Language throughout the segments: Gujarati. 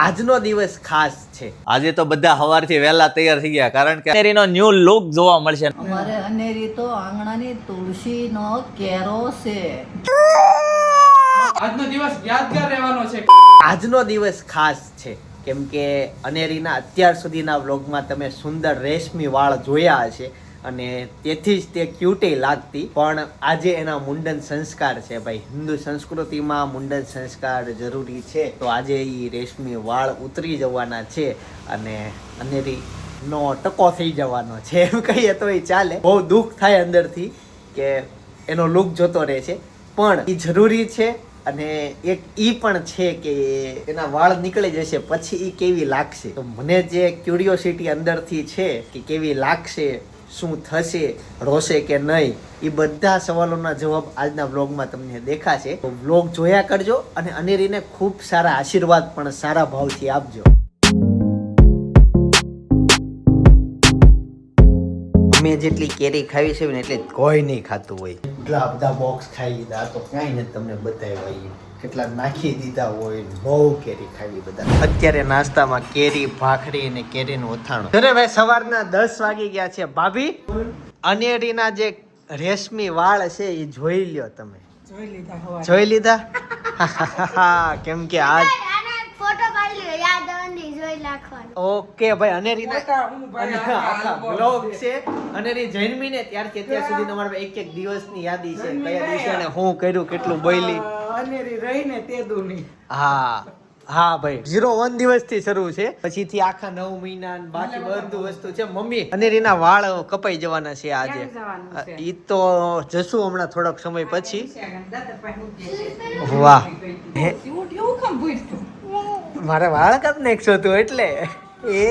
આજનો દિવસ ખાસ છે. આજે તો બધા સવારથી વહેલા તૈયાર થઈ ગયા કારણ કે અનેરીનો ન્યૂ લુક જોવા મળશે. અમારે અનેરી તો આંગણાની તુલસીનો કેરો છે. આજનો દિવસ યાદગાર રહેવાનો છે. આજનો દિવસ ખાસ છે કેમ કે અનેરીના અત્યાર સુધીના વ્લોગમાં તમે સુંદર રેશમી વાળ જોયા હશે અને તેથી જ તે ક્યુટે લાગતી, પણ આજે એના મુંડન સંસ્કાર છે. ભાઈ, હિન્દુ સંસ્કૃતિમાં મુંડન સંસ્કાર જરૂરી છે, તો આજે એ રેશમી વાળ ઉતરી જવાના છે અને અનેરીનો ટકો થઈ જવાનો છે એમ કહીએ તો એ ચાલે. બહુ દુઃખ થાય અંદરથી કે એનો લુક જોતો રહે છે, પણ એ જરૂરી છે. અને એક ઈ પણ છે કે એના વાળ નીકળી જશે પછી ઈ કેવી લાગશે. તો મને જે ક્યુરિયોસિટી અંદરથી છે કે કેવી લાગશે, શું થશે, રોશે કે નહીં, એ બધા સવાલોના જવાબ આજના વ્લોગમાં તમને દેખાશે. તો વ્લોગ જોયા કરજો અને અનેરીને ખૂબ સારા આશીર્વાદ પણ સારા ભાવથી આપજો. અમે જેટલી કેરી ખાવી છે ને એટલે કોઈ નહીં ખાતું હોય. એટલા બધા બોક્સ ખાઈ લીધા તો કાંઈ નથી તમને બતાવ્યા. કેટલા નાખી દીધા હોય, બહુ કેરી ખાવી બધા. અત્યારે નાસ્તામાં કેરી, ભાખરી અને કેરીનું અથાણું. અરે ભાઈ, સવારના 10 વાગી ગયા છે. ભાભી, અનેરીના જે રેશમી વાળ છે એ જોઈ લ્યો તમે. જોઈ લીધા કેમ કે આજ ઓકે ભાઈ, અનેરીના બ્લોગ છે. અનેરી જન્મી ને ત્યારથી અત્યાર સુધી અમારા એક દિવસની યાદી છે. કયા દિવસે એને હું કર્યું, કેટલું બોલી. અનેરી રહીને તે દુની. હા ભાઈ, 01 દિવસથી શરૂ છે, પછીથી આખા 9 મહિના બાકી બધું વસ્તુ છે. મમ્મી, અનેરીના વાળ કપાઈ જવાના છે આજે. ઈ તો જશું હમણાં થોડોક સમય પછી. વાહ, મારે વાળ કાપ નાખશો તું એટલે. એ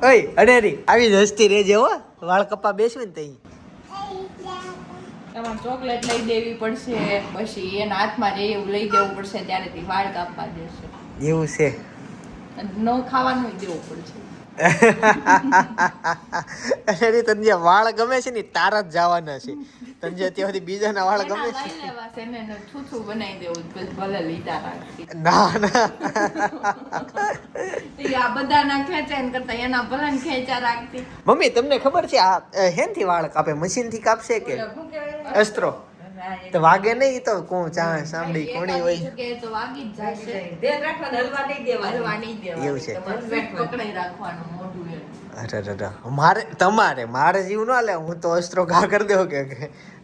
ઓય અનેરી, આવી જ હસતી રહેજે હો. વાળ કપા બેસવે ને તઈ તમારે ચોકલેટ લઈ દેવી પડશે, પછી એના હાથમાં જે એવું લઈ દેવું પડશે, ત્યારે તે વાળ કાપવા દેશે. એવું છે. ન ખાવાનું દેવું પડશે. અરે તને જે વાળ ગમે છે ને તારા જ જવાના છે. તને જે ત્યાંથી બીજાના વાળ ગમે છે છૂછું બનાવી દેવું, ભલે લીધા રાખતી. ના આ બધાના ખેંચાય કરતા એના ભલે ખેંચા રાખતી. મમ્મી, તમને ખબર છે આ હેનથી વાળ કાપે? મશીન થી કાપશે કે અસ્ત્રો? તો વાગે નહીં તો કોણ સાંભળી કોણી હોય તો વાગી જ જશે. ધ્યાન રાખવાનું, હલવા નહીં દેવાનું, હલવા નહીં દેવાનું. એવું છે. પકડી રાખવાનું મોઢું એમ. અરે મારે જીવ ના લે. હું તો અસ્ત્રો ઘા કરી દઉં કે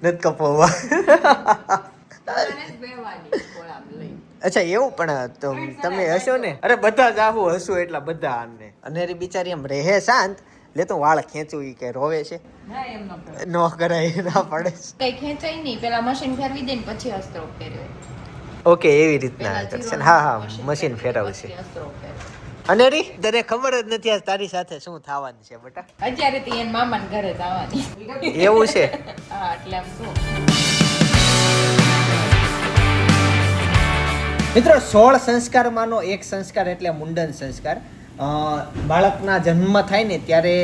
નથી કપાવવા. અચ્છા, એવું પણ તો તમે હશો ને? અરે બધા જ આવું હશું એટલા બધા. આને અનેરી બિચારી એમ રહે શાંત, લે તો વાળ ખેંચવું ઈ કે રોવે છે. નો કરાય, ના પડે. કઈ ખેંચાય નહીં, પેલા મશીન ફેરવી દે ને પછી અસ્ત્રો ફેરવે. ઓકે, એવી રીતના કરશે. હા, મશીન ફેરવશે. અનેરી, તને ખબર જ નથી આજ તારી સાથે શું થવાનું છે બેટા? અત્યારે તો એન મામાના ઘરે જવાની. એવું છે? હા, એટલે આમ શું મિત્રો, 16 સંસ્કારમાંનો એક સંસ્કાર એટલે મુંડન સંસ્કાર. બાળકના જન્મ થાય ને ત્યારે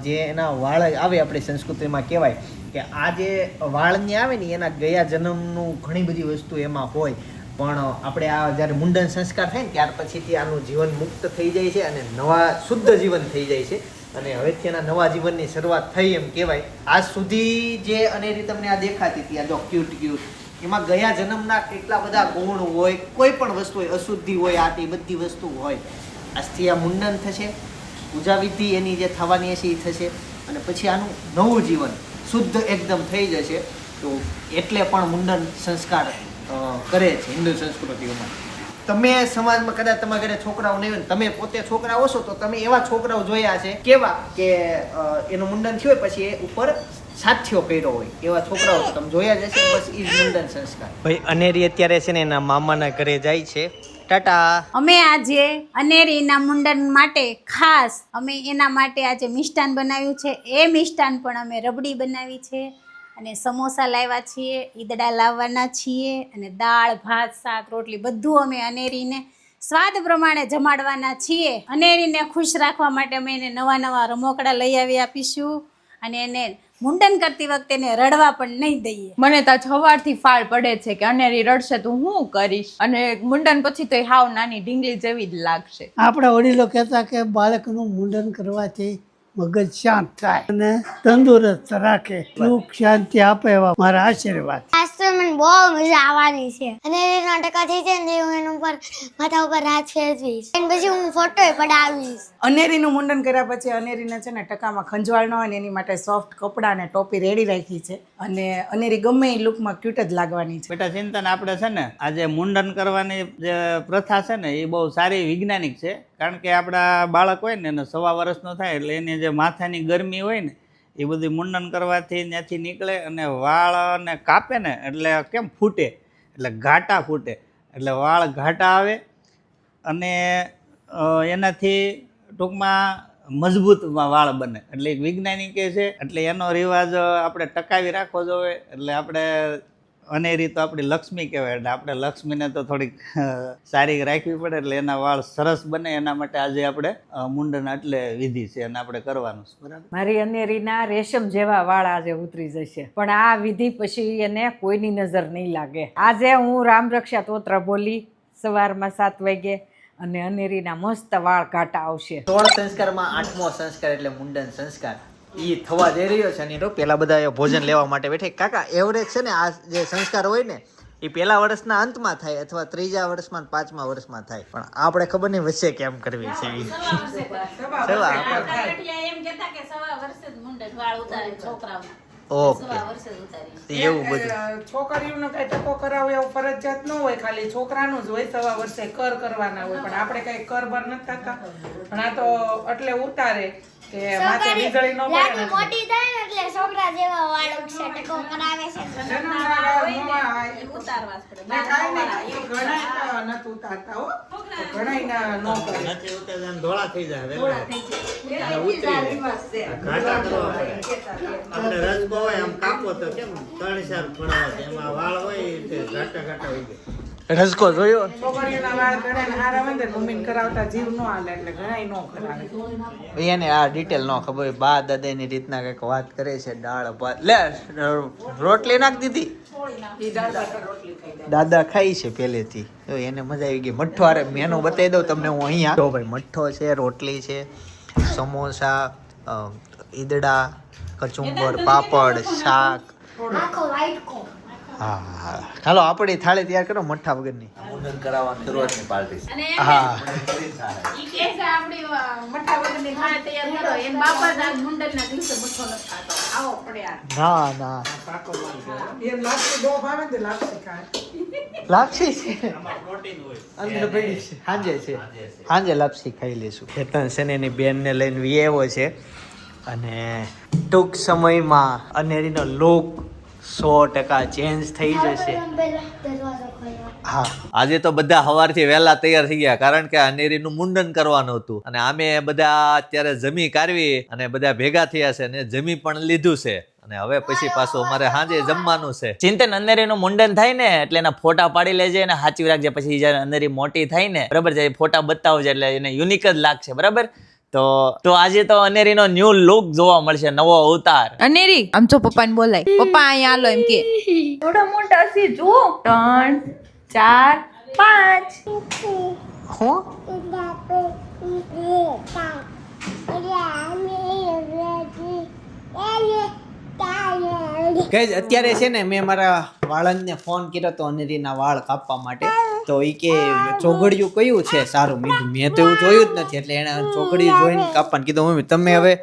જે એના વાળ આવે, આપણી સંસ્કૃતિમાં કહેવાય કે આ જે વાળની આવે ને એના ગયા જન્મનું ઘણી બધી વસ્તુ એમાં હોય. પણ આપણે આ જ્યારે મુંડન સંસ્કાર થાય ને ત્યાર પછીથી આનું જીવન મુક્ત થઈ જાય છે અને નવા શુદ્ધ જીવન થઈ જાય છે. અને હવેથી એના નવા જીવનની શરૂઆત થઈ એમ કહેવાય. આજ સુધી જે અનેરી તમને આ દેખાતી હતી, આ જો ક્યુટ, એમાં ગયા જન્મના કેટલા બધા ગુણ હોય, કોઈ પણ વસ્તુ હોય, અશુદ્ધિ હોય, આ તે બધી વસ્તુ હોય. આજથી આ મુંડન થશે, પૂજા વિધિ એની જે થવાની હશે એ થશે અને પછી આનું નવું જીવન શુદ્ધ એકદમ થઈ જશે. તો એટલે પણ મુંડન સંસ્કાર કરે છે હિન્દુ સંસ્કૃતિઓમાં. તમે સમાજમાં કદાચ તમારા ઘરે છોકરાઓ નહીં હોય, તમે પોતે છોકરાઓ છો તો તમે એવા છોકરાઓ જોયા છે કેવા કે એનું મુંડન થયું હોય પછી એ ઉપર સાથીઓ કર્યો હોય, એવા છોકરાઓ તમે જોયા જ હશે. બસ એ જ મુંડન સંસ્કાર. ભાઈ, અનેરી અત્યારે છે ને એના મામાના ઘરે જાય છે. ટાટા. અમે આજે અનેરીના મુંડન માટે ખાસ અમે એના માટે આજે મિષ્ટાન બનાવ્યું છે. એ મિષ્ટાન પણ અમે રબડી બનાવી છે અને સમોસા લાવ્યા છીએ, ઈદડા લાવવાના છીએ અને દાળ, ભાત, શાક, રોટલી બધું અમે અનેરીને સ્વાદ પ્રમાણે જમાડવાના છીએ. અનેરીને ખુશ રાખવા માટે અમે એને નવા રમકડા લઈ આવી આપીશું અને એને મુંડન કરતી વખતે એને રડવા પણ નહીં દઈએ. મને તો સવારથી ફાળ પડે છે કે અનેરી રડશે તો હું કરીશ, અને મુંડન પછી તો એ હાવ નાની ઢીંગલી જેવી જ લાગશે. આપણા વડીલો કહેતા કે બાળકનું મુંડન કરવાથી મગજ શાંત થાય અને તંદુરસ્ત રાખે, સુખ શાંતિ આપે, એવા મારા આશીર્વાદ. આજ તો મને બહુ મજા આવવાની છે અને એના ટકા થઈ જાય ને હું એના ઉપર માથા ઉપર હાથ ફેરવીશ અને પછી હું ફોટો પડાવીશ. અનેરીનું મુંડન કર્યા પછી અનેરીને છે ને ટકામાં ખંજવાળ ન હોય ને એની માટે સોફ્ટ કપડાં અને ટોપી રેડી રાખી છે અને અનેરી ગમે એ લુકમાં ક્યુટ જ લાગવાની છે. બેટા ચિંતન, આપણે છે ને આજે મુંડન કરવાની જે પ્રથા છે ને એ બહુ સારી વૈજ્ઞાનિક છે. કારણ કે આપણા બાળક હોય ને એને 1.5 વર્ષનો થાય એટલે એની જે માથાની ગરમી હોય ને એ બધી મુંડન કરવાથી ત્યાંથી નીકળે અને વાળને કાપે ને એટલે કેમ ફૂટે, એટલે ઘાટા ફૂટે, એટલે વાળ ઘાટા આવે અને એનાથી ટૂંકમાં મજબૂત વાળ બને. એટલે એક વૈજ્ઞાનિક છે, એટલે એનો રિવાજ આપણે ટકાવી રાખવો જોઈએ. એટલે આપણે અનેરી તો આપણી લક્ષ્મી કહેવાય, એટલે આપણે લક્ષ્મીને તો થોડીક સારી રાખવી પડે, એટલે એના વાળ સરસ બને એના માટે આજે આપણે મુંડન એટલે વિધિ છે અને આપણે કરવાનું છે. બરાબર. મારી અનેરીના રેશમ જેવા વાળ આજે ઉતરી જશે, પણ આ વિધિ પછી એને કોઈની નજર નહીં લાગે. આજે હું રામરક્ષા સ્તોત્ર બોલી સવારમાં 7 વાગે અને અનેરીના મસ્ત વાળ ઘાટા આવશે. 16 સંસ્કારમાં 8મો સંસ્કાર એટલે મુંડન સંસ્કાર ઈ થવા જઈ રહ્યો છે. અને પેલા બધા ભોજન લેવા માટે બેઠે. કાકા, એવરેજ છે ને આ જે સંસ્કાર હોય ને એ પહેલા વર્ષના અંતમાં થાય અથવા 3જા વર્ષમાં 5મા વર્ષમાં થાય, પણ આપણે ખબર નહીં વચ્ચે કેમ કરવી છે. એમ કહેતા કે 1.5 વર્ષે જ મુંડન વાળ ઉતારે છોકરાઓના. ઓકે, એવું બધું છોકરીઓનો કઈ ટકો કરાવો એવું ફરજિયાત ન હોય, ખાલી છોકરાનું જ હોય. 1.5 વર્ષે કર કરવાના હોય, પણ આપણે કઈ કર બર નથી થતા. પણ આ તો એટલે ઉતારે કે માથે વીજળી ન પડે. મોટી થાય ને એટલે છોકરા જેવા વાળ ઉગશે, ટકો કરાવે છે. ધોળા થઈ જાય, આપણે રજકો હોય આમ કાપો તો કેમ 3-4 ફળવા, એમાં વાળ હોય તે ઘાટા ઘાટા હોય જાય. રસકો જોયો? છોકરીઓના વાળ ઘણા ને હારા હોય ને મમ્મીને કરાવતા જીવ ન હાલે એટલે ઘણા ન કરાવે. એને આ ડિટેલ ન ખબર હોય. બા દાદાની રીતના કંઈક વાત કરે છે. દાળ ભાત લે રોટલી નાખ દીધી, દાદા ખાઈ છે પહેલેથી. તો એને મજા આવી ગઈ. મઠ્ઠો અરે મેનુ બતાવી દઉં તમને હું અહીંયા. તો ભાઈ મઠ્ઠો છે, રોટલી છે, સમોસા, ઈદડા, કચુંબર, પાપડ, શાક. આખો વાઈટ કો. હા, ચાલો આપણી થાળી તૈયાર કરો મઠ્ઠા વગરની. મુંડન કરાવવાની શરૂઆતની પાર્ટી. હા, ઈ કે છે આપણી મઠ્ઠા વગરની થાળી તૈયાર કરો. એન બાપાના મુંડનના દિવસે મઠ્ઠો નથી ખાતો. આવો પડે આ. ના ના એ લાપસી બહુ ભાવે ને લાપસી ખાય. લાપસી છે અંદર પડી છે. સાંજે લાપસી ખાઈ લેશું. કેતન છે ને એની બેનને લઈને વિયેવો છે અને ટૂંક સમયમાં અનેરીનો લુક 100% ચેન્જ થઈ જશે. દરવાજો ખોલો. હા, આજે તો બધા સવારથી વહેલા તૈયાર થઈ ગયા, કારણ કે અનેરીનું મુંડન કરવાનું હતું. અને આમે બધા અત્યારે જમી કાઢવી અને બધા ભેગા થયા છે અને જમી પણ લીધું છે. અને હવે પછી પાછું અમારે સાંજે જમવાનું છે. ચિંતન, અનેરીનું મુંડન થાય ને એટલે એના ફોટા પાડી લેજે અને સાચવી રાખજે. પછી જયારે અનેરી મોટી થાય ને, બરાબર છે, ફોટા બતાવજે એટલે એને યુનિક જ લાગશે. બરાબર. તો આજે તો અનેરીનો ન્યૂ લુક જોવા મળશે, નવો અવતાર. અનેરી આમ જો પપ્પાને બોલાય, પપ્પા અહીંયા હાલો એમ કે. થોડા મોટા છે જુઓ. 3 4 5. હું કઈ અત્યારે છે ને મેં મારા વાળંદને ફોન કર્યો તો અનેરીના વાળ કાપવા માટે. તો એ કે ચોઘડિયું કયું છે સારું. મેં તો એવું જોયું જ નથી, એટલે એને ચોઘડિયું જોઈને કાપવાનું કીધું. મમ્મી તમે હવે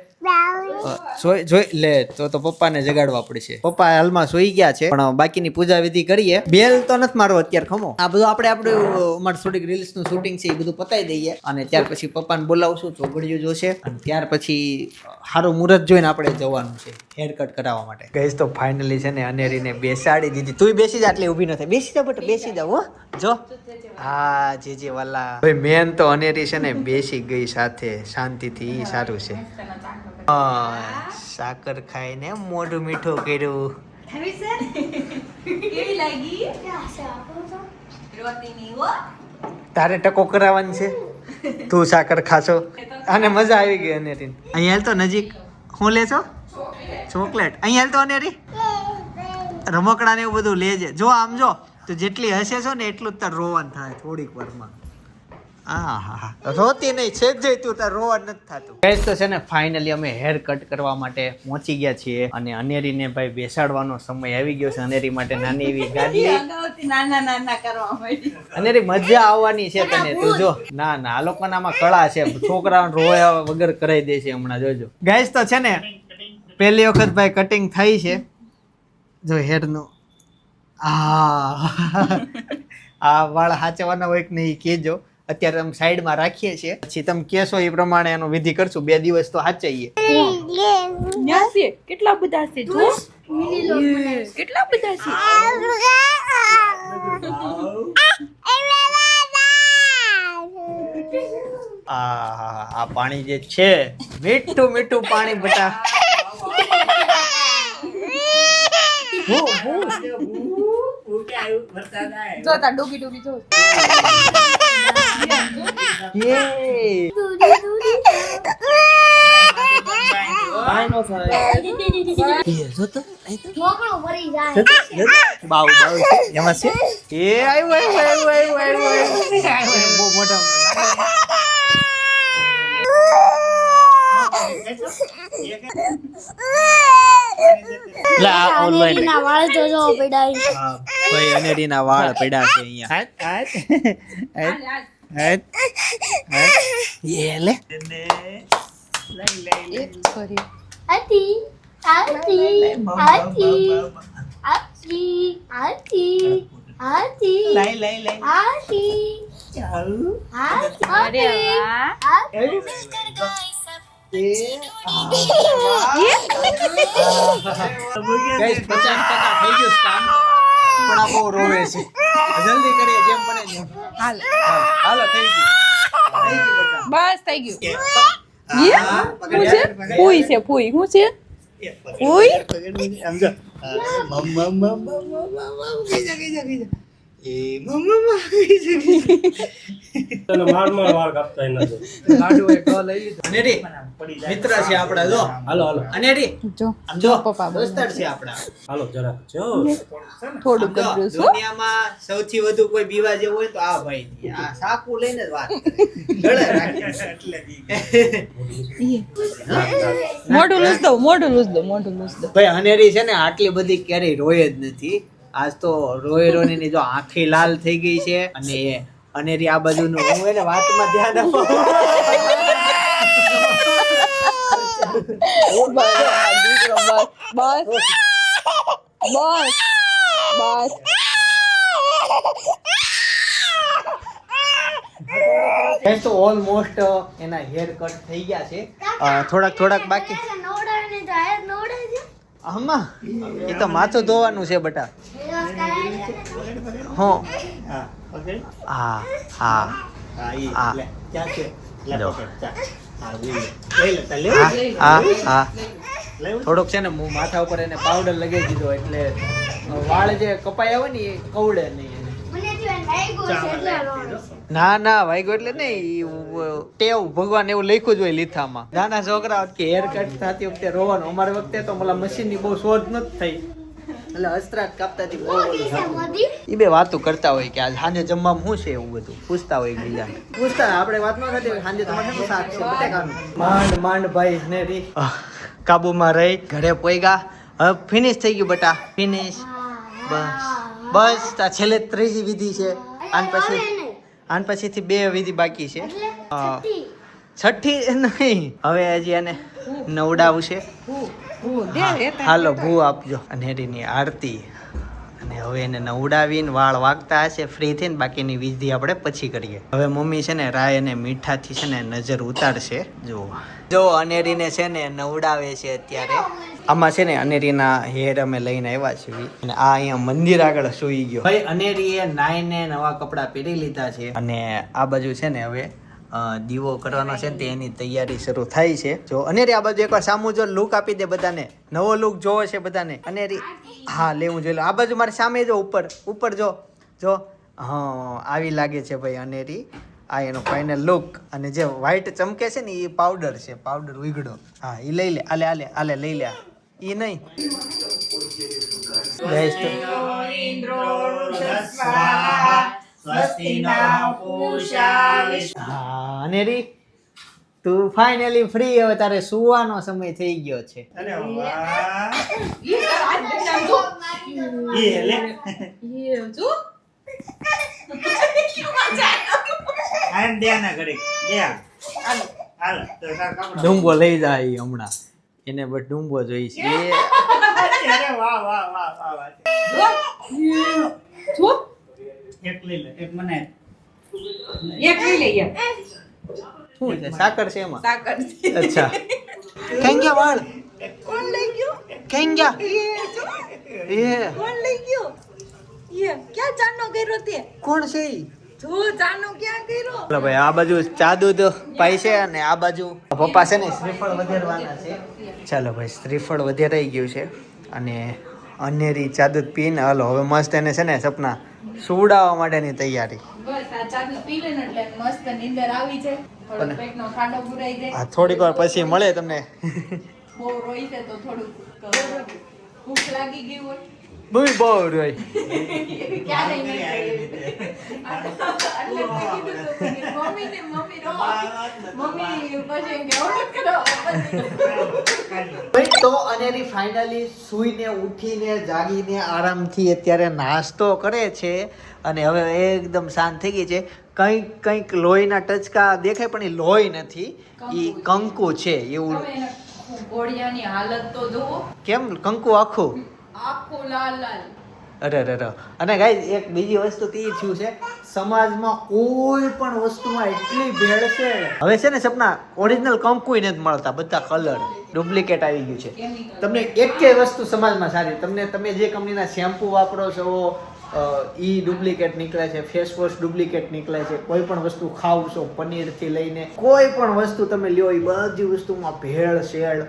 જોઈ લે તો પપ્પાને જગાડવા પડશે. પપ્પા હાલમાં સુઈ ગયા છે, પણ બાકીની પૂજા વિધિ કરીએ. બેલ તો નથી મારો અત્યારે, ખમો. આ બધું આપણું અમારે થોડીક રીલ્સ નું શૂટિંગ છે એ બધું પતાવી દઈએ અને ત્યાર પછી પપ્પાને બોલાવશું. ચોઘડિયું જોશે અને ત્યાર પછી સારું મુહૂર્ત જોઈને આપણે જવાનું છે હેર કટ કરાવવા માટે. ગઈશ તો ફાઇનલી છે ને અનેરીને બેસાડી દીધી. તું બેસી જા, એટલે ઊભી ન થાય. બેસી જા બટ, બેસી જાવ. હો જો. હા જે વાલા ભાઈ, મેન તો અનેરી છે ને બેસી ગઈ સાથે શાંતિથી. ઈ સારું છે. સાકર ખાઈને મોઢું મીઠું કર્યું. કેવી લાગી? રોતીની હો. તારે ટકો કરાવવાની છે, તું સાકર ખાશો. અને મજા આવી ગઈ અનેરીને. અહીંયા તો નજીક હું લેશો? ચોકલેટ અહીંયા તો અનેરી રમકડા ને એવું બધું લેજે. જો આમ જો તો જેટલી હશે છો ને એટલું જ તાર રોવાનું થાય થોડીક વારમાં. રોતી નહીં છે જ તું તાર રોવાનું નથી થતું. ગાઈસ તો છે ને ફાઇનલી અમે હેર કટ કરવા માટે પહોંચી ગયા છીએ અને અનેરીને ભાઈ બેસાડવાનો સમય આવી ગયો છે. અનેરી માટે નાની એવી ગાડી નાના કરવા માંડી. અનેરી મજા આવવાની છે તને. તું જો ના આ લોકોના આમાં કળા છે. છોકરાઓને રોયા વગર કરાવી દે છે હમણાં જોજો. ગાઈસ તો છે ને પહેલી વખત ભાઈ કટિંગ થઈ છે. જો હેરનું આ વાળ હાચવાના હોય કે નહીં કહેજો. અત્યારે અમે સાઈડમાં રાખીએ છીએ, પછી તમે કહેશો એ પ્રમાણે એનો વિધિ કરશું. 2 દિવસ તો હાચવીએ. કેટલા બધા છે જો કેટલા બધા છે. આ પાણી જે છે મીઠું મીઠું પાણી બટા. જો તા ડોગી જો બહુ મોટા અનેરીના વાળ પડ્યા છે ગાઈસ 50% થઈ ગયું કામ, પણ આ બહુ રોવે છે. જલ્દી કરીએ જેમ બને એમ. હાલો થઈ ગયું બેટા. બસ થઈ ગયું. હું છે ફૂઈ છે ફૂઈ હું છે ફૂઈ. સમજો મિત્ર છે આપડા. જો હાલો અનેરી જો પપ્પા દોસ્તાર છે આપડા. હાલો જરાક જો થોડું કર્યું છું. દુનિયામાં સૌથી વધુ કોઈ બીવા જેવું હોય તો આ ભાઈ આ સાકુ લઈને જ વાત ગળે રાખે. મોઢું લૂસ દો ભાઈ અનેરી છે ને આટલી બધી ક્યારેય રોય જ નથી. આજ તો રોયરોની જો આંખી લાલ થઈ ગઈ છે. અને અનેરી આ બાજુનું હું એને વાતમાં ધ્યાન આપું. તો ઓલમોસ્ટ એના હેર કટ થઈ ગયા છે. થોડાક બાકી. આમાં એ તો માથું ધોવાનું છે બટા. હા થોડોક છે ને હું માથા ઉપર એને પાવડર લગાવી દીધો એટલે વાળ જે કપાયા હોય ને એ કવડે નહીં. ના વાગ્યો એટલે નહીં, ટેવ ભગવાન એવું લખ્યું જ હોય લીથામાં. નાના છોકરા કે હેર કટ થતી વખતે રોવાનું. અમારી વખતે તો પેલા મશીન ની બહુ શોધ નથી થઈ એટલે અસ્ત્રાટ કાપતા એ બે વાતો કરતા હોય કે આજ સાંજે જમવામાં શું છે એવું બધું પૂછતા હોય બીજા. પૂછતા આપણે વાત ન થતી હોય સાંજે તમારે શું શાક છે બટેકાનું. માંડ ભાઈ ને રી કાબુમાં રહી ઘરે પોઈગા. હવે ફિનિશ થઈ ગયું બટા ફિનિશ. બસ આ છેલ્લે 3જી વિધિ છે. આન પછીથી 2 વિધિ બાકી છે. 6ઠ્ઠી નહીં, હવે હજી એને નવડાવું છે. હાલો ભૂ આપજો. અનેરીની આરતી. અને હવે એને નવડાવીને વાળ વાગતા હશે ફ્રી થઈને. બાકીની વિધિ આપણે પછી કરીએ. હવે મમ્મી છે ને રાય અને મીઠાથી છે ને નજર ઉતારશે. જો અનેરીને છે ને નવડાવે છે અત્યારે. આમાં છે ને અનેરીના હેર અમે લઈને આવ્યા છીએ અને આ અહીંયા મંદિર આગળ સૂઈ ગયો. ભાઈ અનેરીએ નાઈને નવા કપડાં પહેરી લીધા છે અને આ બાજુ છે ને હવે દીવો કરવાનો છે તે એની તૈયારી શરૂ થાય છે. જો અનેરી આ બાજુ એકવાર સામું જો લુક આપી દે બધાને. નવો લુક જોવો છે બધાને. અનેરી હા લેવું જોઈએ. આ બાજુ મારી સામે જો ઉપર જો હા આવી લાગે છે ભાઈ અનેરી. આ એનો ફાઇનલ લુક. અને જે વ્હાઈટ ચમકે છે ને એ પાવડર છે, પાવડર ઉગડો. હા એ લઈ લે. આલે લઈ લે. ઈ નહીં ગાઈસ તો હા અનેરી તું ફાઇનલી ફ્રી હવે તારે સુવાનો સમય થઈ ગયો છે અરે વાહ એ લે આમ ધ્યાન ના કરી દે હાલ તો તાર કપડા ડુંબો લઈ જાય હમણાં એને બસ ડુંબો જોઈ છે અરે વાહ વાહ વાહ વાહ વાહ જો એક લઈ લે એક મને એક લઈ લઈએ શું છે સાકર છે એમાં સાકર છે. અચ્છા કેંગ્યા વાળ કોણ લઈ ગયો કેંગ્યા એ કોણ લઈ ગયો એ ક્યાં ચાનો કર્યો તે કોણ છે ઈ? જો ચાનો ક્યાં કર્યો ચાલો ભાઈ આ બાજુ ચા દૂધ પાઈ છે અને આ બાજુ પપ્પા છે ને શ્રીફળ વધારવાના છે ચાલો ભાઈ શ્રીફળ વધારાઈ ગયું છે અને અનેરી ચા દૂધ પીને હાલો હવે મસ્ત એને છે ને સપના સુવડાવવા માટેની તૈયારી બસ આ ચાનો પી લે ને એટલે મસ્ત નીંદર આવી જાય થોડો પેટનો ઠાંડો પુરાઈ જાય આ થોડીક વાર પછી મળે તમને બહુ રોઈ છે તો થોડું ભૂખ લાગી ગઈ હોય બહુ રોય ક્યારે નહીં એટલે મેં કીધું હતું કે મમ્મી રો મમ્મી પછી એમ કે ઓર્ડર કરો ભાઈ તો અનેરી ફાઇનલી સૂઈને ઉઠીને જાગીને આરામથી અત્યારે નાસ્તો કરે છે અને હવે એકદમ શાંત થઈ ગઈ છે કંઈક લોહીના ટચકા દેખાય પણ એ લોહી નથી એ કંકુ છે એવું ઘોડિયાની હાલત તો જુઓ કેમ કંકુ આખું આખું લાલ લાલ અરે અને ગાઈઝ એક બીજી વસ્તુ તો એ થયું છે સમાજમાં કોઈ પણ વસ્તુમાં એટલી ભેળ છે હવે છે ને સપના ઓરિજિનલ કંકુય નથી મળતા બધા કલર ડુપ્લિકેટ આવી ગયું છે તમને એકેય વસ્તુ સમાજમાં સારી તમે જે કંપનીના શેમ્પુ વાપરો છો ઈ ડુપ્લિકેટ નીકળે છે ફેસ વોશ ડુપ્લિકેટ નીકળે છે કોઈ પણ વસ્તુ ખાવ છો પનીરથી લઈને કોઈ પણ વસ્તુ તમે લ્યો એ બધી વસ્તુમાં ભેળ શેળ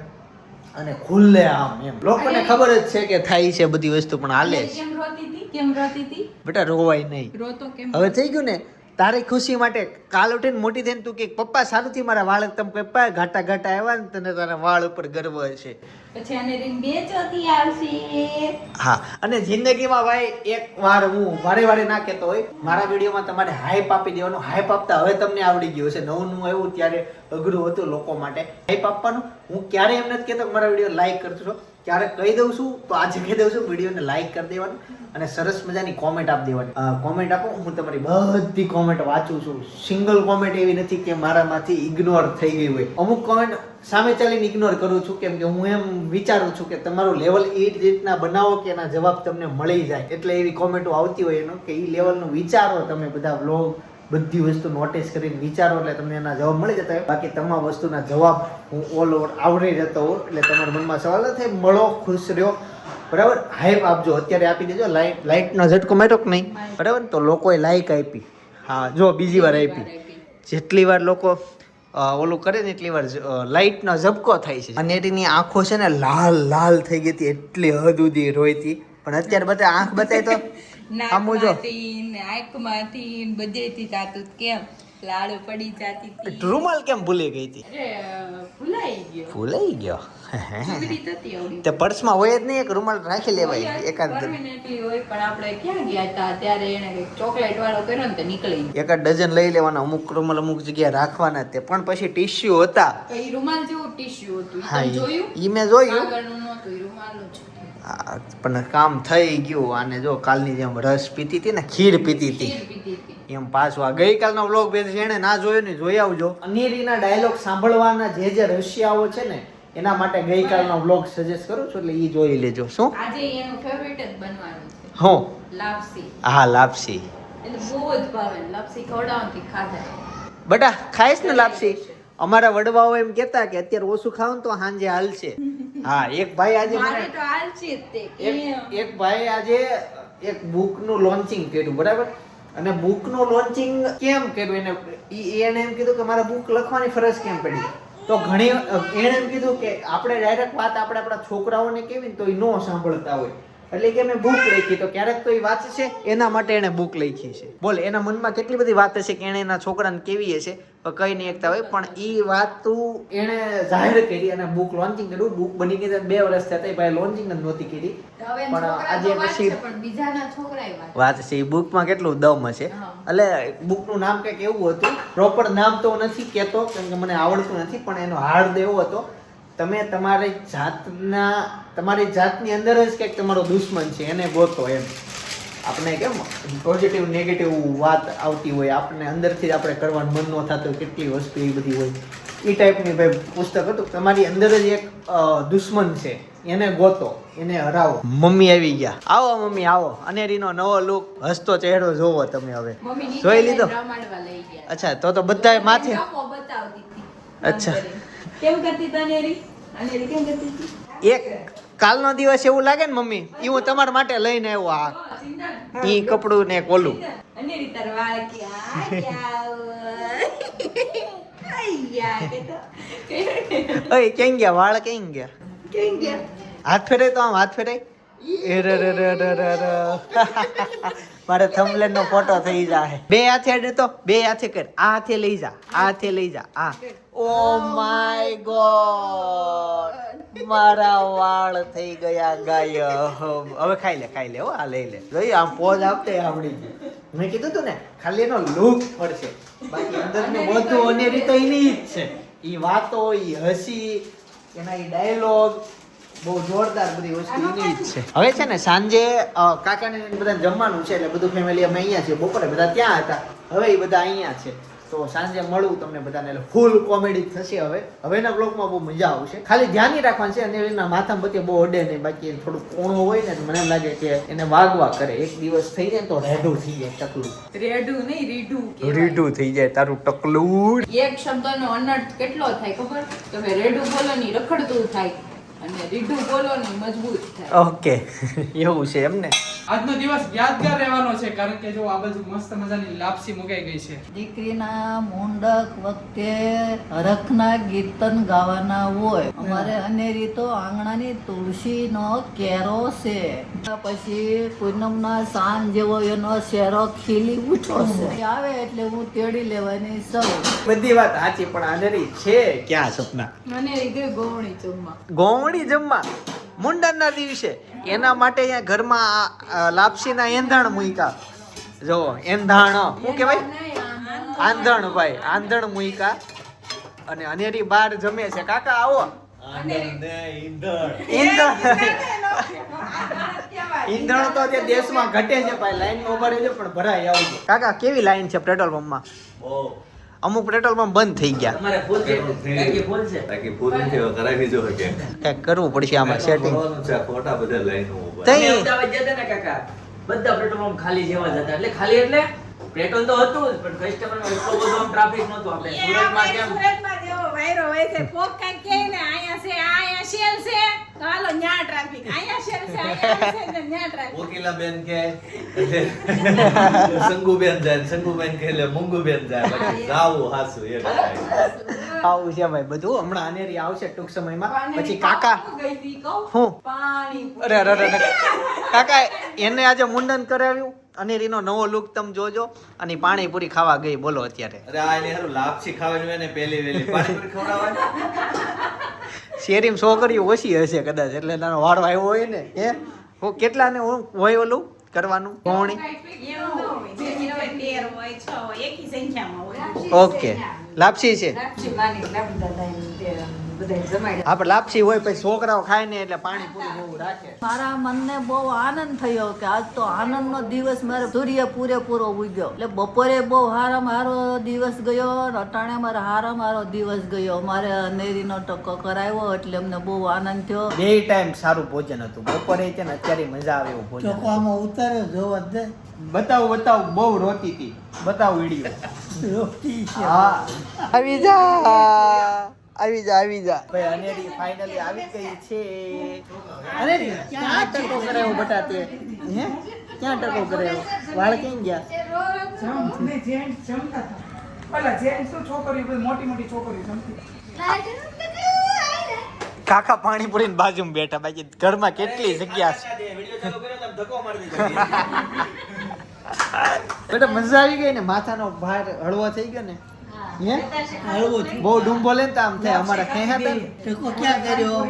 અને ખુલ્લે આમ એમ લોકોને ખબર જ છે કે થાય છે બધી વસ્તુ પણ હાલે છે કેમ રોતી હતી બેટા રોવાય નહીં રોતો કેમ હવે થઈ ગયું ને તારી ખુશી માટે કાલ ઉઠીને મોટી થઈને તું કે પપ્પા સારું થી મારા વાળ તમે પપ્પા ઘાટા આવ્યા ને તને તારા વાળ ઉપર ગર્વ હશે પછી આને રીન બે ચોથી આવશે હા અને જિંદગીમાં ભાઈ એક વાર હું વારે ના કહેતો હોય મારા વિડીયોમાં તમારે હાઈપ આપી દેવાનું હાઈપ આપતા હવે તમને આવડી ગયું હશે નવું આવ્યું ત્યારે અઘરું હતું લોકો માટે હાઈપ આપવાનું હું ક્યારે એમ નથી કહેતો કે મારા વિડીયો લાઈક કરતો છો ક્યારે કહી દઉં છું તો આજે કહી દઉં છું વિડીયોને લાઈક કરી દેવાનું અને સરસ મજાની કોમેન્ટ આપી દેવાની કોમેન્ટ આપો હું તમારી બધી કોમેન્ટ વાંચું છું સિંગલ કોમેન્ટ એવી નથી કે મારામાંથી ઇગ્નોર થઈ ગઈ હોય અમુક કોમેન્ટ સામે ચાલીને ઇગ્નોર કરું છું કેમ કે હું એમ વિચારું છું કે તમારું લેવલ એ રીતના બનાવો કે એના જવાબ તમને મળી જાય એટલે એવી કોમેન્ટો આવતી હોય એનો કે એ લેવલનું વિચારો તમે બધા વ્લોગ બધી વસ્તુ નોટિસ કરીને વિચારો એટલે તમને એના જવાબ મળી જતા હોય બાકી તમામ વસ્તુના જવાબ હું ઓલ ઓવર આવડી જતો હોઉં એટલે તમારા મનમાં સવાલ ન થાય મળો ખુશ રહ્યો બરાબર હાઈપ આપજો અત્યારે આપી દેજો લાઇટનો ઝટકો માર્યો કે નહીં બરાબર તો લોકોએ લાઈક આપી હા જો બીજી વાર આપી જેટલી વાર લોકો ઓલું કરે ને એટલી વાર લાઇટનો ઝબકો થાય છે અને એની આંખો છે ને લાલ થઈ ગઈ હતી એટલી હદ સુધી રોઈ હતી પણ અત્યારે બધા આંખ બતાય તો આમું જો આંખમાંથી બધેથી જાતું કેમ લાડુ પડી જાતી હતી રૂમાલ કેમ ભૂલી ગઈ હતી ભૂલાઈ ગયો તે પર્સમાં હોય જ નહીં એક રૂમાલ રાખી લેવાય એકાદ પરમેનન્ટલી હોય પણ આપણે ક્યાં ગયા હતા ત્યારે એને કંઈક ચોકલેટ વાળો કર્યો ને તે નીકળી ગયો એકાદ ડઝન લઈ લેવાના અમુક રૂમાલ અમુક જગ્યાએ રાખવાના તે પણ પછી ટીશ્યુ હતા તો ઈ રૂમાલ જેવું ટીશ્યુ હતું ઈ હા તમે જોયું ઈ મેં જોયું આગળનું નહોતું ઈ રૂમાલનું જ હતું. પણ કામ થઈ ગયું અને જો કાલની જેમ રસ પીતી હતી ને ખીર પીતી હતી ખીર પીધી હતી. એમ પાછું આ ગઈકાલનો વ્લોગ બે જેણે ના જોયો ને જોઈ આવજો અનેરીના ડાયલોગ સાંભળવાના જે રશિયાઓ છે ને એના માટે ગઈકાલનો વ્લોગ સજેસ્ટ કરું છું એટલે ઈ જોઈ લેજો શું આજે એનું ફેવરિટ જ બનવાનું છે હો લાપસી હા લાપસી એટલે બહુ જ ભાવે લાપસી ખવડાવવાથી ખાધા બેટા ખાઈશ ને લાપસી અમારા વડવાઓ એમ કહેતા કે અત્યારે ઓછું ખાવ ને તો સાંજે હાલશે હા એક ભાઈ આજે મારે તો હાલ છે જ તે એક ભાઈ આજે એક બુકનું લોન્ચિંગ કર્યું બરાબર અને બુકનું લોન્ચિંગ કેમ કર્યું એને એમ કીધું કે મારે બુક લખવાની ફરજ કેમ પડી તો ઘણી એણે એમ કીધું કે આપણે ડાયરેક્ટ વાત આપણે આપણા છોકરાઓને કેવી ને તો એ ન સાંભળતા હોય એટલે કે મેં બુક લખી તો ક્યારેક તો એ વાંચશે એના માટે એણે બુક લખી છે બોલ એના મનમાં કેટલી બધી વાત હશે કે એણે એના છોકરાને કેવી હશે કહી નહીં એકતા હોય, પણ એ વાત એણે જાહેર કરી અને બુક લોન્ચિંગ કર્યું. બુક બની ગઈ 2 વર્ષ થયા, ભાઈ લોન્ચિંગ જ નહોતી કરી. પણ આજે પછી વાત છે એ બુકમાં કેટલું દમ હશે. એટલે બુકનું નામ કંઈક એવું હતું, પ્રોપર નામ તો નથી કહેતો કેમ કે મને આવડતું નથી, પણ એનો હાર્દ એવો હતો, તમે તમારી જાતની અંદર જ કંઈક તમારો દુશ્મન છે એને ગોતો. એમ આપણે કેમ પોઝિટિવ નેગેટિવ વાત આવતી હોય, આપણે અંદરથી જ આપણે કરવાનું મન ન થતું, કેટલી વસ્તુ એ બધી હોય, એ ટાઈપની ભાઈ પુસ્તક હતું. તમારી અંદર જ એક દુશ્મન છે, એને ગોતો, એને હરાવો. મમ્મી આવી ગયા. આવો મમ્મી આવો. અનેરીનો નવો લુક, હસતો ચહેરો જોવો તમે હવે. જોઈ લીધો? અચ્છા, તો બધાય માથે. અચ્છા, કેમ કરતી તને અનેરી કેમ કરતી હતી? એક કાલનો દિવસ એવું લાગે ને મમ્મી, એ હું તમારા માટે લઈને આવ્યો. આ ઈ કપડું ને કોલું. અનેરી તાર વાળ ઓય કેમ ગયા વાળ? કેમ ગયા? કેમ ગયા? હાથ ફેરાય તો આમ હાથ ફેરાય. મારે થંબનેલ નો ફોટો થઈ જાય. 2 હાથે અડે તો 2 હાથે કર. આ હાથે લઈ જા, આ હાથે લઈ જા. આ ઓ માય ગોડ, મારા વાળ થઈ ગયા ગાયબ. હવે ખાઈ લે હો. આ લઈ લે. જોઈ આમ પોઝ આપતે આવડી ગઈ. મેં કીધું તું ને ખાલી એનો લુક પડશે, બાકી અંદરનું બધું અનેરી તો એની જ છે. ઈ વાતો, ઈ હસી, એના ઈ ડાયલોગ બહુ જોરદાર, બધી વસ્તુ એની જ છે. હવે છે ને સાંજે કાકાને બધા જમવાનું છે, એટલે બધું ફેમિલી અમે અહીંયા છે. બપોરે બધા ત્યાં હતા, હવે એ બધા અહીંયા છે. તો સાંજે મળું તમને બધાને, એટલે ફૂલ કોમેડી થશે. હવેના બ્લોગમાં બહુ મજા આવશે. ખાલી ધ્યાન રાખવાનું છે, અને એના માથામાં બધી બહુ અડે નહીં, બાકી થોડું કોણું હોય ને મને એમ લાગે કે એને વાગવા કરે. એક દિવસ થઈ જાય તો રેડું થઈ જાય ટકલું. રેડું નહીં રીઢું રીડું થઈ જાય તારું ટકલું. એક શબ્દનો અનર્થ કેટલો થાય ખબર? તમે રેડું બોલો ની રખડતું થાય, અને રીઢું બોલો ની મજબૂત થાય. ઓકે, એવું છે એમ ને. આજનો દિવસ યાદગાર રહેવાનો છે, કારણ કે જો આ બાજુ મસ્ત મજાની લાપસી મુકાઈ ગઈ છે. દીકરીના મુંડક વખતે હરખના કીર્તન ગાવાના હોય. અમારે અનેરી તો આંગણાની તુલસીનો કેરો છે. પછી પૂનમના સાંજ જેવો એનો શેરો ખીલી ઉઠો છે. આવે એટલે હું તેડી લેવાની સૌ. બધી વાત સાચી, પણ આનેરી છે ક્યાં સપના? અનેરી ગઈ ગોવણી ચુમ્મા. ગોવણી જમવા મુંડનના દિવસે એના માટે અહીંયા ઘરમાં લાપસીના એંધાણ મૂક્યા. જો એંધાણ શું કહેવાય? આંધણ ભાઈ, આંધણ મૂક્યા. અને અનેરી બાર જમે છે. કાકા આવો. ઈંધણ તો જે દેશમાં ઘટે છે ભાઈ, લાઈનમાં ઉભા રહેજો પણ ભરાઈ આવજો. કાકા કેવી લાઈન છે પેટ્રોલ પંપમાં? અમુક પેટ્રોલ પંપ બંધ થઈ ગયા. કંઈક કરવું પડશે આમાં સેટિંગ. બધા પેટ્રોલ પંપ ખાલી જેવા જ હતા. એટલે ખાલી એટલે પેટ્રોલ તો હતું જ, પણ કસ્ટમરમાં એટલો બધો ટ્રાફિક નહોતું. આપણે સુરતમાં કેમ સુરતમાં જેવો વાયરો હોય છે, કોક કાંઈક કહે ને અહીંયા છે, અહીંયા શેલ છે, તો હાલો ન્યા ટ્રાફિક, અહીંયા શેલ છે, અહીંયા છે ને ન્યા ટ્રાફિક. વકીલાબેન કે સંગુબેન જાય, સંગુબેન કે એટલે મુંગુબેન જાય, બાકી જાવું હાસુ એ આવું છે ભાઈ બધું. હમણાં અનેરી આવશે ટૂંક સમયમાં. પછી કાકા હું અરે અરે અરે કાકા એને આજે મુંડન કરાવ્યું. અનેરીનો નવો લુક તમે જોજો. અને પાણીપુરી ખાવા ગઈ બોલો અત્યારે. અરે આ એને હારું લાપસી ખાવાની હોય ને પહેલી વેલી પાણીપુરી ખવડાવવાની. શેરીમાં છોકરીઓ ઓછી હશે કદાચ, એટલે નાનો વાળો આવ્યો હોય ને. હે હું કેટલાને હોય ઓલું કરવાનું કોણી? ઓકે, લાપસી છે. હા, પણ લાપસી હોય પછી છોકરાઓ ખાય ને એટલે પાણીપુરી જેવું રાખે. મારા મનને બહુ આનંદ થયો કે આજ તો આનંદનો દિવસ મારે સૂર્ય પૂરેપૂરો ઉગ્યો. એટલે બપોરે બહુ હારામાં હારો દિવસ ગયો, અટાણે મારે હારામાં હારો દિવસ ગયો. મારે અનેરીનો ટકો કરાવ્યો એટલે અમને બહુ આનંદ થયો. 2 ટાઈમ સારું ભોજન હતું. બપોરે છે ને અત્યારે મજા આવે એવું ભોજન. ચોખામાં ઉતારે જોવા દે. બતાવું બહુ રોતી હતી. બતાવું વિડીયો. રોટી છે. હા, આવી જા ભાઈ. અનેરી ફાઇનલી આવી ગઈ છે. અનેરી ક્યાં ટકો કરાયો બટા તે? હે ક્યાં ટકો કરાયો? વાળ કેમ ગયા? છોકરીઓ મોટી મોટી છોકરીઓ જમતી. કાકા પાણીપુરી ની બાજુમાં બેઠા, બાકી ઘરમાં કેટલી જગ્યા છે. બેટા મજા આવી ગઈ ને? માથાનો ભાર હળવો થઈ ગયો ને? હે બહુ ડૂમ બોલે ને તો આમ થાય અમારા ખેહા હતા ને. ટેકો ક્યાં કર્યો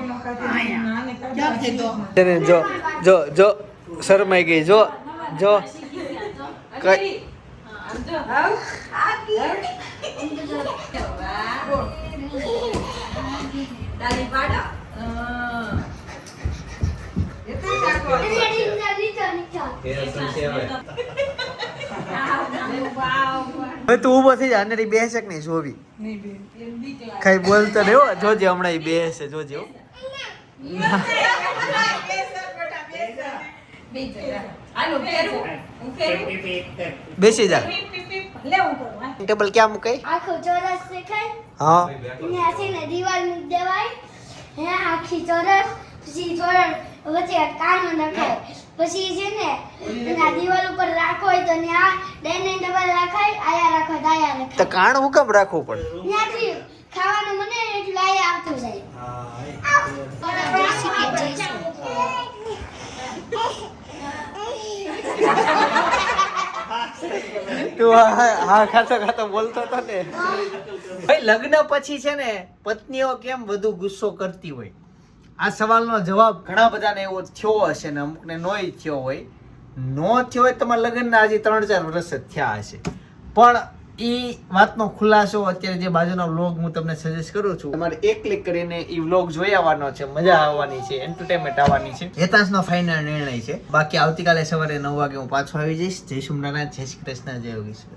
ક્યાં કર્યો તેને જો જો જો શરમાઈ ગઈ જો જો કઈ હવે તું ઊભો થઈ જા અને બે શક નહીં જોવી કઈ બોલતો નહીં હો જોજે હમણાં ઈ બેસે જોજે હો બેસી જા ટેબલ ક્યાં મુકાય આખો ચોરસ દેખાય હા એને હસીને દિવાલ મૂકી દેવાય હે આખી ચોરસ પછી ચોરસ વચ્ચે કામ નખાય પછી છે ને એના દિવાલ ઉપર રાખો હોય તો ત્યાં ડાઇનિંગ ટેબલ રાખાય આયા રાખો દાયા તો રાખાય કાણ હું કેમ રાખવું પડે ત્યાંથી ખાવાનું મને એટલું આયા આવતું જાય તું હા ખાતો ખાતો બોલતો હતો ને ભાઈ લગ્ન પછી છે ને પત્નીઓ કેમ વધુ ગુસ્સો કરતી હોય આ સવાલનો જવાબ ઘણા બધાને એવો થયો હશે ને અમુકને નોય થયો હોય નો થયો હોય તમારા લગ્નના હજી 3-4 વર્ષ જ થયા હશે પણ એ વાતનો ખુલાસો અત્યારે જે બાજુનો વ્લોગ હું તમને સજેસ્ટ કરું છું તમારે એક ક્લિક કરીને એ વ્લોગ જોઈ આવવાનો છે મજા આવવાની છે એન્ટરટેનમેન્ટ આવવાની છે હેતાંશનો ફાઇનલ નિર્ણય છે બાકી આવતીકાલે સવારે 9 વાગે હું પાછો આવી જઈશ જય શ્રી નારાયણ જય શ્રી કૃષ્ણ જય યોગેશ્વર